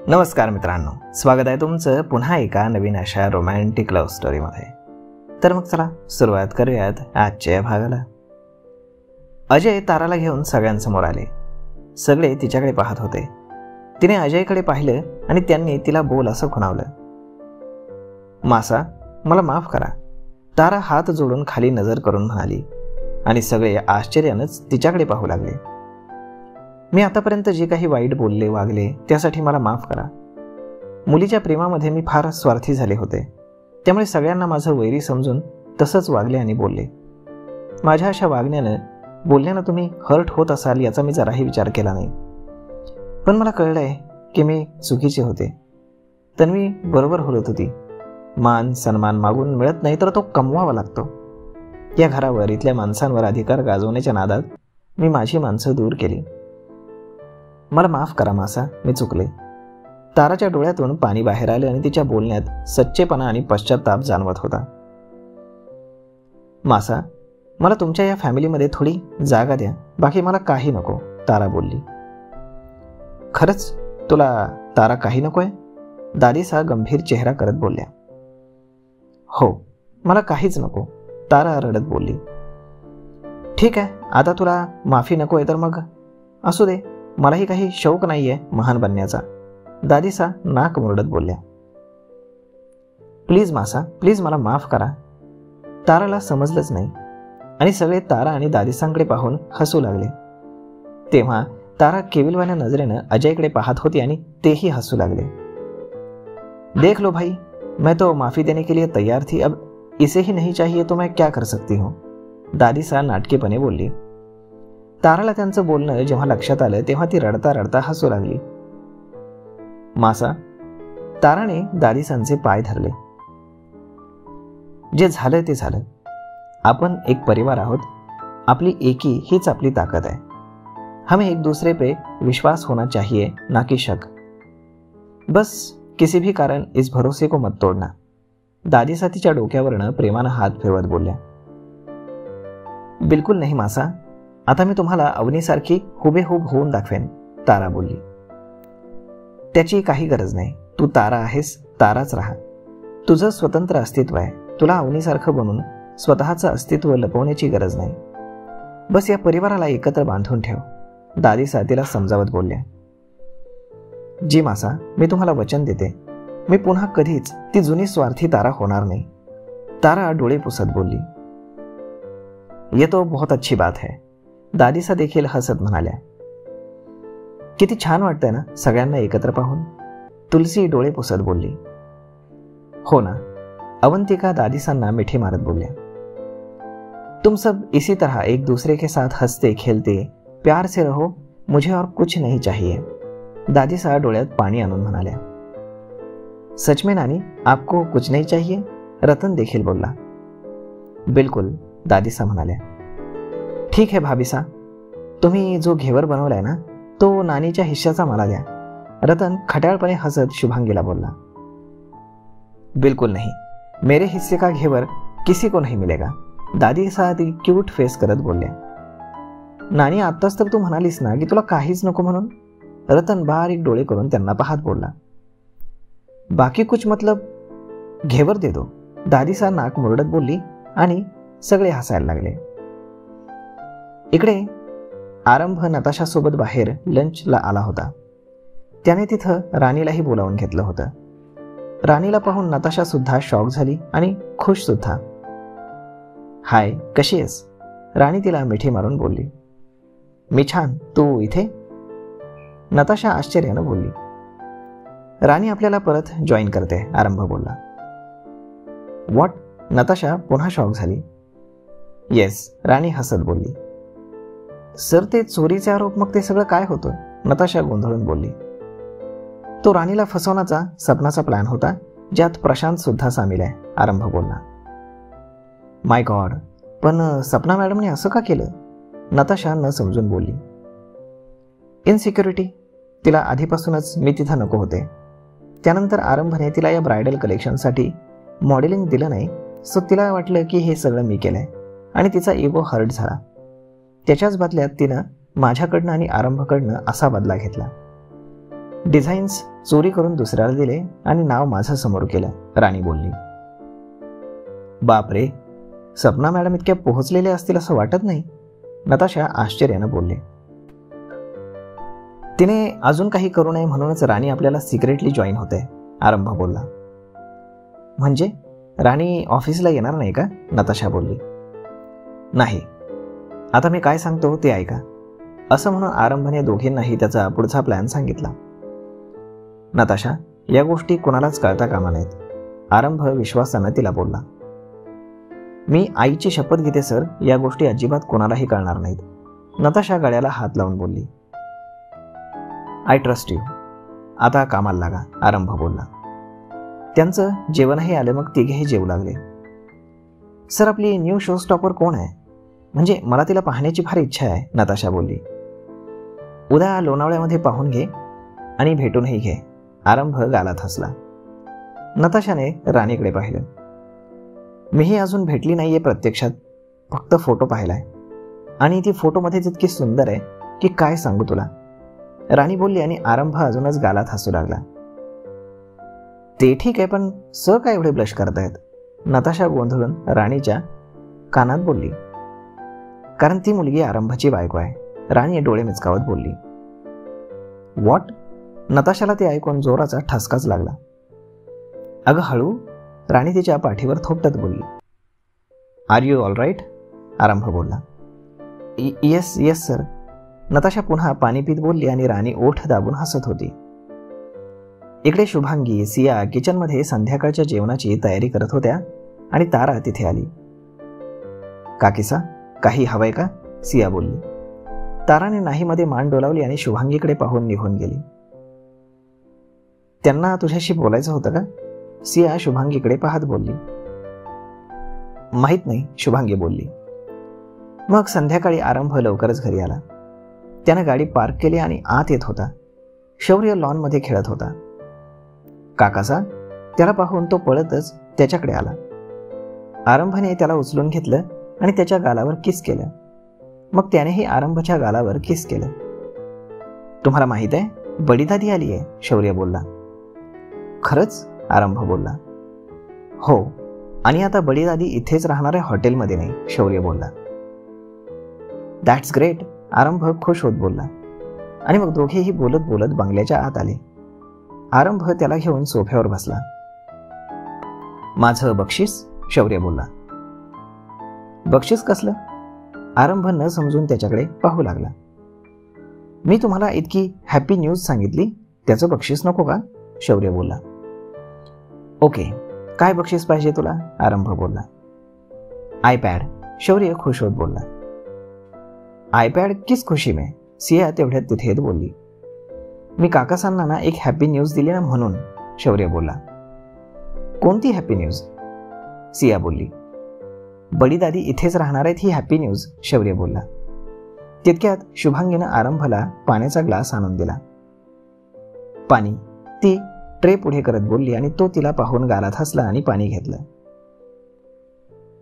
नमस्कार मित्रांनो, स्वागत आहे तुमचं पुन्हा एका नवीन अशा रोमॅन्टिक लव्ह स्टोरीमध्ये. तर मग चला सुरुवात करूयात आजच्या भागाला. अजय ताराला घेऊन सगळ्यांसमोर आले. सगळे तिच्याकडे पाहत होते. तिने अजयकडे पाहिलं आणि त्यांनी तिला बोल असं खुणावलं. मासा, मला माफ करा, तारा हात जोडून खाली नजर करून म्हणाली आणि सगळे आश्चर्यानंच तिच्याकडे पाहू लागले. मी आतापर्यंत जे काही वाईट बोलले वागले त्यासाठी मला माफ करा. मुलीच्या प्रेमामध्ये मी फार स्वार्थी झाले होते, त्यामुळे सगळ्यांना माझं वैरी समजून तसंच वागले आणि बोलले. माझ्या अशा वागण्यानं बोलण्यानं तुम्ही हर्ट होत असाल याचा मी जराही विचार केला नाही. पण मला कळलंय की मी चुकीचे होते. तन्वी बरोबर बोलत होती. मान सन्मान मागून मिळत नाही तर तो कमवावा लागतो. या घरावर इथल्या माणसांवर अधिकार गाजवण्याच्या नादात मी माझी माणसं दूर केली. मला माफ करा मासा, मी चुकले. ताराच्या डोळ्यातून पाणी बाहेर आले आणि तिच्या बोलण्यात सच्चेपणा आणि पश्चाताप जाणवत होता. मासा, मला तुमच्या या फॅमिलीमध्ये थोडी जागा द्या, बाकी मला काही नको, तारा बोलली. खरंच तुला तारा काही नकोय? दादीसा गंभीर चेहरा करत बोलल्या. हो, मला काहीच नको, तारा रडत बोलली. ठीक आहे, आता तुला माफी नकोय तर मग असू दे, मलाही काही शौक नाहीये महान बनण्याचा, दादीसा नाक मुरडत बोलल्या. प्लीज मासा, प्लीज मला माफ करा. ताराला समजलंच नाही आणि सगळे तारा आणि दादीसांकडे पाहून हसू लागले. तेव्हा तारा केविलवाण्या नजरेनं अजयकडे पाहत होती आणि तेही हसू लागले. देख लो भाई, मैं तो माफी देने के लिए तैयार थी, अब इसे ही नहीं चाहिए तो मैं क्या कर सकती हूँ, दादीसा नाटकीपणे बोलली. ताराला त्यांचं बोलणं जेव्हा लक्षात आलं तेव्हा ती रडता रडता हसू लागली. मासा, ताराने दादीसांचे पाय धरले. जे झालं ते झालं. आपण एक परिवार आहोत. आपली एकी हीच आपली ताकद आहे. हमें एक दूसरे पे विश्वास होना चाहिए, ना कि शक. बस किसी भी कारण इस भरोसे को मत तोडना, दादीसा तिच्या डोक्यावरनं प्रेमानं हात फिरवत बोलल्या. बिलकुल नाही मासा, आता मी तुम्हाला अवनीसारखी हुबेहूब होऊन दाखवेन, तारा बोलली. त्याची काही गरज नाही. तू तारा आहेस, ताराच राहा. तुझं स्वतंत्र अस्तित्व आहे. तुला अवनीसारखं बनून स्वतःचं अस्तित्व लपवण्याची गरज नाही. बस या परिवाराला एकत्र बांधून ठेव, दादीसा तिला समजावत बोलल्या. जी मासा, मी तुम्हाला वचन देते, मी पुन्हा कधीच ती जुनी स्वार्थी तारा होणार नाही, तारा डोळे पुसत बोलली. ये तो बहुत अच्छी बात है, दादीसा देखील हसत म्हणाल्या. किती छान वाटतंय ना सगळ्यांना एकत्र पाहून, तुलसी डोळे पुसत बोलली. हो ना, अवंतिका दादीसांना मिठी मारत बोलल्या. तुम सब इसी तरह एक दूसरे के साथ हंसते खेलते प्यार से रहो, मुझे और कुछ नहीं चाहिए, दादीसा डोळ्यात पाणी आणून म्हणाल्या. सच में नानी, आपको कुछ नहीं चाहिए, रतन देखील बोलला. बिलकुल, दादीसा म्हणाल्या. ठीक आहे भाभीसा, तुम्ही जो घेवर बनवलाय ना तो नानीच्या हिश्श्याचा मला द्या, रतन खट्याळपणे हसत शुभांगीला बोलला. बिल्कुल नहीं, मेरे हिस्से का घेवर किसी को नहीं मिलेगा, दादीसा ती क्यूट फेस करत बोलल्या. नानी, आत्ताच तर तू म्हणालीस ना की तुला काहीच नको म्हणून, रतन बारीक डोळे करून त्यांना पाहत बोलला. बाकी कुछ मतलब घेवर दे दो, दादीसा नाक मुरडत बोलली आणि सगळे हसायला लागले. इकडे आरंभ नताशासोबत बाहेर लंचला आला होता. त्याने तिथं राणीलाही बोलावून घेतलं होतं. राणीला पाहून नताशा सुद्धा शॉक झाली आणि खुश सुद्धा. हाय, कशी आहेस, राणी तिला मिठी मारून बोलली. मी छान, तू इथे, नताशा आश्चर्यानं बोलली. राणी आपल्याला परत जॉईन करते, आरंभ बोलला. व्हॉट, नताशा पुन्हा शॉक झाली. येस, राणी हसत बोलली. सर, ते चोरीचे आरोप, मग ते सगळं काय होतं, नताशा गोंधळून बोलली. तो राणीला फसवण्याचा सपनाचा प्लॅन होता, ज्यात प्रशांत सुद्धा सामील आहे, आरंभ बोलला. माय गॉड, पण सपना मॅडमने असं का केलं, नताशा न समजून बोलली. इनसिक्युरिटी, तिला आधीपासूनच मी तिथं नको होते. त्यानंतर आरंभने तिला या ब्रायडल कलेक्शनसाठी मॉडेलिंग दिलं नाही, सो तिला वाटलं की हे सगळं मी केलंय आणि तिचा इगो हर्ट झाला. त्याच्याच बदल्यात तिनं माझ्याकडनं आणि आरंभकडनं असा बदला घेतला. डिझाईन्स चोरी करून दुसऱ्याला दिले आणि नाव माझं समोर केलं, राणी बोलली. बापरे, सपना मॅडम इतक्या पोहोचलेले असतील असं वाटत नाही, नताशा आश्चर्यानं बोलले. तिने अजून काही करू नये म्हणूनच राणी आपल्याला सिक्रेटली जॉईन होते, आरंभ बोलला. म्हणजे राणी ऑफिसला येणार नाही का? नताशा बोलली. नाही, आता मी काय सांगतो ते ऐका, असं म्हणून आरंभने दोघींनाही त्याचा पुढचा प्लॅन सांगितला. नताशा, या गोष्टी कोणालाच कळता कामा नाहीत, आरंभ विश्वासानं तिला बोलला. मी आईची शपथ घेते सर, या गोष्टी अजिबात कोणालाही कळणार नाहीत, नताशा गळ्याला हात लावून बोलली. I trust you. आता कामाला लागा, आरंभ बोलला. त्यांचं जेवणही आलं, मग तिघेही जेवू लागले. सर, आपली न्यू शो स्टॉपर कोण आहे? म्हणजे मला तिला पाहण्याची फार इच्छा आहे, नताशा बोलली. उद्या लोणावळ्यामध्ये पाहून घे आणि भेटूनही घे, आरंभ गालात हसला. नताशाने राणीकडे पाहिलं. मीही अजून भेटली नाहीये प्रत्यक्षात, फक्त फोटो पाहिलाय आणि ती फोटोमध्ये तितकी सुंदर आहे की काय सांगू तुला, राणी बोलली आणि आरंभ अजूनच गालात हसू लागला. ते ठीक आहे, पण सर काय एवढे ब्लश करतायत? नताशा गोंधळून राणीच्या कानात बोलली. कारण ती मुलगी आरंभाची बायको आहे, राणी डोळे मिचकावत बोलली. व्हॉट? नताशाला ते ऐकून जोराचा ठसकाच लागला. अगं हळू, राणी तिच्या पाठीवर थोपटत बोलली. Are you all right? Aarambh बोलला. येस येस सर, नताशा पुन्हा पाणी पीत बोलली आणि राणी ओठ दाबून हसत होती. इकडे शुभांगी, सिया किचनमध्ये संध्याकाळच्या जेवणाची तयारी करत होत्या आणि तारा तिथे आली. काकीसा, काही हवंय का? सिया बोलली. ताराने नाही मध्ये मान डोलावली आणि शुभांगीकडे पाहून निघून गेली. त्यांना तुझ्याशी बोलायचं होतं का? सिया शुभांगीकडे पाहत बोलली. माहित नाही, शुभांगी बोलली. मग संध्याकाळी आरंभ लवकरच घरी आला. त्यानं गाडी पार्क केली आणि आत येत होता. शौर्य लॉनमध्ये खेळत होता. काकासा, त्याला पाहून तो पळतच त्याच्याकडे आला. आरंभने त्याला उचलून घेतलं आणि त्याच्या गालावर किस केलं. मग त्यानेही आरंभच्या गालावर किस केलं. तुम्हाला माहित आहे, बडी दादी आली आहे, शौर्य बोलला. खरंच? आरंभ बोलला. हो, आणि आता बडी दादी इथेच राहणार आहे, हॉटेलमध्ये नाही, शौर्य बोलला. दॅट्स ग्रेट, आरंभ खुश होत बोलला. आणि मग दोघेही बोलत बोलत बंगल्याच्या आत आले. आरंभ त्याला घेऊन सोफ्यावर बसला. माझं बक्षीस? शौर्य बोलला. बक्षीस कसलं? आरंभ न समजून त्याच्याकडे पाहू लागला. मी तुम्हाला इतकी हॅपी न्यूज सांगितली, त्याचं बक्षीस नको का? शौर्य बोलला. ओके, काय बक्षीस पाहिजे तुला? आरंभ बोलला. आयपॅड, शौर्य खुश होत बोलला. आयपॅड किस खुशी में, सिया तेवढ्यात तिथे येत बोलली. मी काकासांना ना एक हॅपी न्यूज दिली ना म्हणून, शौर्य बोलला. कोणती हॅपी न्यूज? सिया बोलली. बडी दादी इथेच राहणार आहेत ही हॅपी न्यूज, शौर्य बोलला. तितक्यात शुभांगीनं आरंभला पाण्याचा ग्लास आणून दिला. पाणी, ती ट्रे पुढे करत बोलली आणि तो तिला पाहून गालात हसला आणि पाणी घेतलं.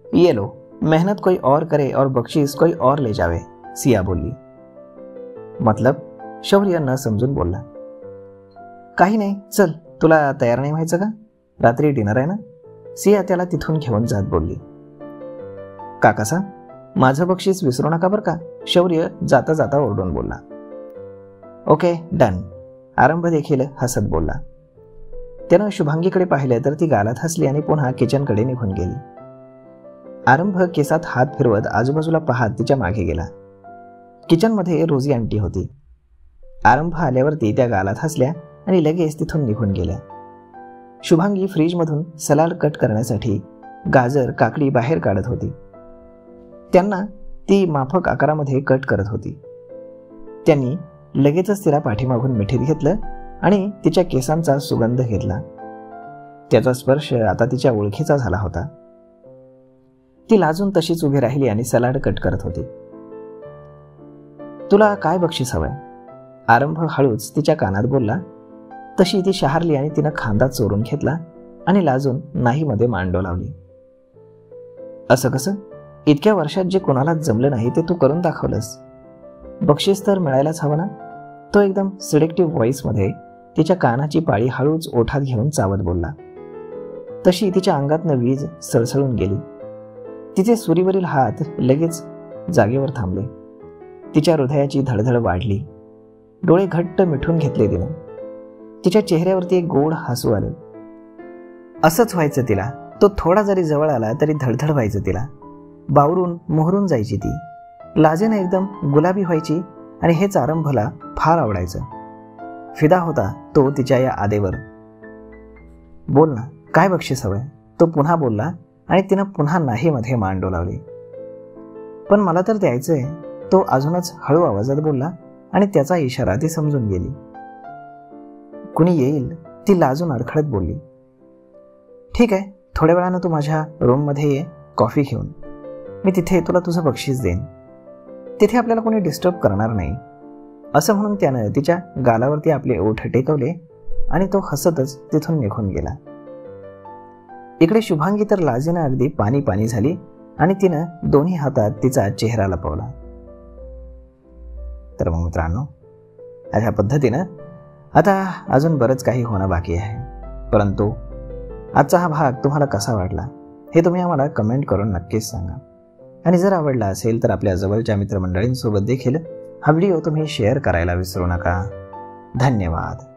ये लो, मेहनत कोई और करे और बक्षीस कोई और ले जावे, सिया बोलली. मतलब? शौर्य न समजून बोलला. काही नाही, चल, तुला तयार नाही व्हायचं का? रात्री डिनर आहे ना, सिया त्याला तिथून घेऊन जात बोलली. काकासा, माझं बक्षीस विसरू नका बरं का, शौर्य जाता जाता ओरडून बोलला. ओके, डन, आरंभ देखील हसत बोलला. त्यानं शुभांगीकडे पाहिलं तर ती गालात हसली आणि पुन्हा किचनकडे निघून गेली. आरंभ केसात हात फिरवत आजूबाजूला पाहत तिच्या मागे गेला. किचनमध्ये रोजी आंटी होती. आरंभ आल्यावरती त्या गालात हसल्या आणि लगेच तिथून निघून गेल्या. शुभांगी फ्रीजमधून सलाड कट करण्यासाठी गाजर काकडी बाहेर काढत होती. त्यांना ती माफक आकारामध्ये कट करत होती. त्यांनी लगेचच तिला पाठीमागून मिठीत घेतलं आणि तिच्या केसांचा सुगंध घेतला. त्याचा स्पर्श आता तिच्या ओळखीचा झाला होता. ती लाजून तशीच उभी राहिली आणि सलाड कट करत होती. तुला काय बक्षीस हवंय? आरंभ हळूच तिच्या कानात बोलला. तशी ती शहारली आणि तिनं खांदा चोरून घेतला आणि लाजून नाही मध्ये मान डोलावली. असं कसं? इतक्या वर्षात जे कोणाला जमलं नाही ते तू करून दाखवलंस. बक्षीस तर मिळायलाच हवं ना, तो एकदम सिलेक्टिव्ह व्हॉइसमध्ये तिच्या कानाची पाळी हळूच ओठात घेऊन चावत बोलला. तशी तिच्या अंगातनं वीज सळसळून गेली. तिचे सुरीवरील हात लगेच जागेवर थांबले. तिच्या हृदयाची धडधड वाढली. डोळे घट्ट मिठून घेतले तिने. तिच्या चेहऱ्यावरती एक गोड हसू आले. असंच व्हायचं तिला. तो थोडा जरी जवळ आला तरी धडधड व्हायचं तिला. बावरून मोहरून जायची ती. लाजेनं एकदम गुलाबी व्हायची आणि हेच आरंभला फार आवडायचं. फिदा होता तो तिच्या या आदेवर. बोल ना, काय बक्षीस हवंय? तो पुन्हा बोलला आणि तिनं पुन्हा नाही मध्ये मान डोलावली. पण मला तर द्यायचंय, तो अजूनच हळू आवाजात बोलला आणि त्याचा इशारा ती समजून गेली. कुणी येईल, ती लाजून अडखळत बोलली. ठीक आहे, थोड्या वेळानं तू माझ्या रूममध्ये ये कॉफी घेऊन. मी तिथे तुला तुझं बक्षीस देईन. तिथे आपल्याला कोणी डिस्टर्ब करणार नाही. असं म्हणून त्यानं तिच्या गालावरती आपले ओठ टेकवले आणि तो हसतच तिथून निघून गेला. इकडे शुभांगी तर लाजेनं अगदी पाणी पाणी झाली आणि तिनं दोन्ही हातात तिचा चेहरा लपवला. तर मग मित्रांनो, अशा पद्धतीनं आता अजून बरंच काही होणं बाकी आहे. परंतु आजचा हा भाग तुम्हाला कसा वाटला हे तुम्ही आम्हाला कमेंट करून नक्कीच सांगा. आणि जर आवडला असेल तर आपल्या जवळच्या मित्रमंडळींसोबत देखील हा व्हिडिओ तुम्ही शेअर करायला विसरू नका. धन्यवाद.